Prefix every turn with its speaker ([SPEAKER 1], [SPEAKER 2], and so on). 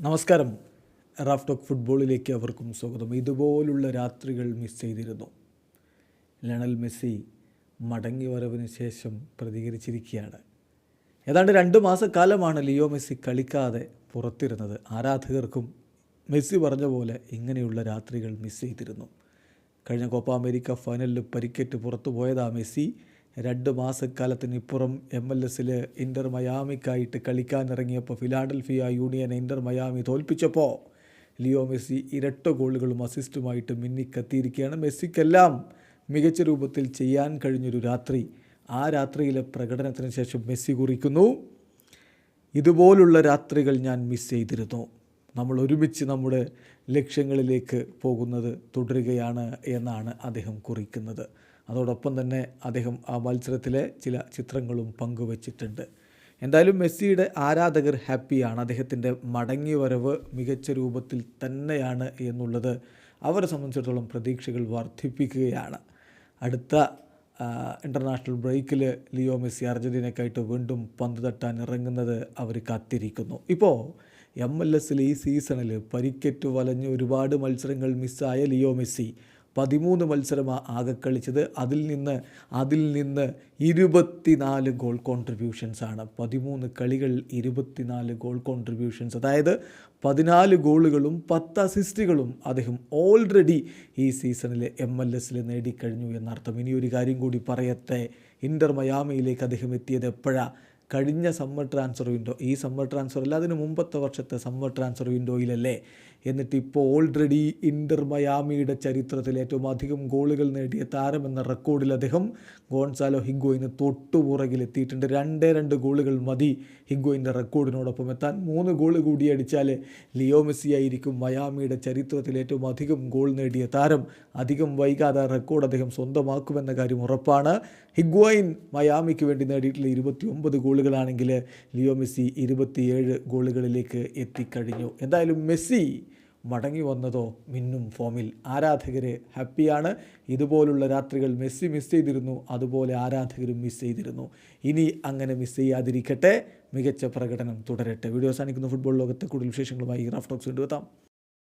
[SPEAKER 1] നമസ്കാരം. Raf talk ഫുട്ബോളിലേക്ക് അവർക്കും സ്വാഗതം. ഇതുപോലുള്ള രാത്രികൾ മിസ് ചെയ്തിരുന്നു. ലയണൽ മെസ്സി മടങ്ങി വരവിന് ശേഷം പ്രതികരിച്ചിരിക്കുകയാണ്. ഏതാണ്ട് 2 മാസക്കാലമാണ് ലിയോ മെസ്സി കളിക്കാതെ പുറത്തിരുന്നത്. ആരാധകർക്കും മെസ്സി പറഞ്ഞ പോലെ ഇങ്ങനെയുള്ള രാത്രികൾ മിസ് ചെയ്തിരുന്നു. കഴിഞ്ഞ കോപ്പ അമേരിക്ക ഫൈനലിൽ പരിക്കേറ്റ് പുറത്തു പോയതാ മെസ്സി. 2 മാസക്കാലത്തിനിപ്പുറം MLS ഇൻ്റർ മയാമിക്കായിട്ട് കളിക്കാനിറങ്ങിയപ്പോൾ ഫിലാഡൽഫിയ യൂണിയനെ ഇൻ്റർ മയാമി തോൽപ്പിച്ചപ്പോൾ ലിയോ മെസ്സി ഇരട്ട ഗോളുകളും അസിസ്റ്റുമായിട്ട് മിന്നിക്കത്തിയിരിക്കുകയാണ്. മെസ്സിക്കെല്ലാം മികച്ച രൂപത്തിൽ ചെയ്യാൻ കഴിഞ്ഞൊരു രാത്രി. ആ രാത്രിയിലെ പ്രകടനത്തിന് ശേഷം മെസ്സി കുറിക്കുന്നു, ഇതുപോലുള്ള രാത്രികൾ ഞാൻ മിസ് ചെയ്തിരുന്നു. നമ്മൾ ഒരുമിച്ച് നമ്മുടെ ലക്ഷ്യങ്ങളിലേക്ക് പോകുന്നത് തുടരുകയാണ് എന്നാണ് അദ്ദേഹം കുറിക്കുന്നത്. അതോടൊപ്പം തന്നെ അദ്ദേഹം ആ മത്സരത്തിലെ ചില ചിത്രങ്ങളും പങ്കുവച്ചിട്ടുണ്ട്. എന്തായാലും മെസ്സിയുടെ ആരാധകർ ഹാപ്പിയാണ്. അദ്ദേഹത്തിൻ്റെ മടങ്ങി വരവ് മികച്ച രൂപത്തിൽ തന്നെയാണ് എന്നുള്ളത് അവരെ സംബന്ധിച്ചിടത്തോളം പ്രതീക്ഷകൾ വർദ്ധിപ്പിക്കുകയാണ്. അടുത്ത ഇൻ്റർനാഷണൽ ബ്രേക്കിൽ ലിയോ മെസ്സി അർജൻറ്റീനയ്ക്കായിട്ട് വീണ്ടും പന്ത് തട്ടാൻ ഇറങ്ങുന്നത് അവർ കാത്തിരിക്കുന്നു. ഇപ്പോൾ MLS ഈ സീസണിൽ പരിക്കേറ്റ് വലഞ്ഞ് ഒരുപാട് മത്സരങ്ങൾ മിസ്സായ ലിയോ മെസ്സി 13 മത്സരമാണ് ആകെ കളിച്ചത്. അതിൽ നിന്ന് 24 ഗോൾ കോൺട്രിബ്യൂഷൻസാണ്. 13 കളികൾ 24 ഗോൾ കോൺട്രിബ്യൂഷൻസ്, അതായത് 14 ഗോളുകളും 10 അസിസ്റ്റുകളും അദ്ദേഹം ഓൾറെഡി ഈ സീസണിൽ MLS നേടിക്കഴിഞ്ഞു എന്നർത്ഥം. ഇനിയൊരു കാര്യം കൂടി പറയട്ടെ, ഇൻ്റർ മയാമിയിലേക്ക് അദ്ദേഹം എത്തിയത് എപ്പോഴാണ്? കഴിഞ്ഞ സമ്മർ ട്രാൻസ്ഫർ വിൻഡോ, ഈ സമ്മർ ട്രാൻസ്ഫർ അല്ല, അതിന് മുമ്പത്തെ വർഷത്തെ സമ്മർ ട്രാൻസ്ഫർ വിൻഡോയിലല്ലേ. എന്നിട്ട് ഇപ്പോൾ ഓൾറെഡി ഇൻ്റർ മയാമിയുടെ ചരിത്രത്തിൽ ഏറ്റവും അധികം ഗോളുകൾ നേടിയ താരമെന്ന റെക്കോർഡിൽ അദ്ദേഹം ഗോൺസാലോ ഹിഗ്വയിന് തൊട്ടുപുറകിലെത്തിയിട്ടുണ്ട്. 2 ഗോളുകൾ മതി ഹിഗ്വയിൻ്റെ റെക്കോർഡിനോടൊപ്പം എത്താൻ. 3 ഗോൾ കൂടി അടിച്ചാൽ ലിയോ മെസ്സി ആയിരിക്കും മയാമിയുടെ ചരിത്രത്തിൽ ഏറ്റവും അധികം ഗോൾ നേടിയ താരം. അധികം വൈകാതെ റെക്കോർഡ് അദ്ദേഹം സ്വന്തമാക്കുമെന്ന കാര്യം ഉറപ്പാണ്. ഹിഗ്വയിൻ മയാമിക്ക് വേണ്ടി നേടിയിട്ടുള്ള 29 ഗോളുകളാണെങ്കിൽ ലിയോ മെസ്സി 27 ഗോളുകളിലേക്ക് എത്തിക്കഴിഞ്ഞു. എന്തായാലും മെസ്സി മടങ്ങി വന്നതോ മിന്നും ഫോമിൽ. ആരാധകർ ഹാപ്പിയാണ്. ഇതുപോലുള്ള രാത്രികൾ മെസ്സി മിസ് ചെയ്തിരുന്നു, അതുപോലെ ആരാധകരും മിസ് ചെയ്തിരുന്നു. ഇനി അങ്ങനെ മിസ് ചെയ്യാതിരിക്കട്ടെ, മികച്ച പ്രകടനം തുടരട്ടെ. വീഡിയോ അവസാനിക്കുന്ന ഫുട്ബോൾ ലോകത്തെ കൂടുതൽ വിശേഷങ്ങളുമായി റാഫ് ടോക്സ് വീണ്ടും എത്താം.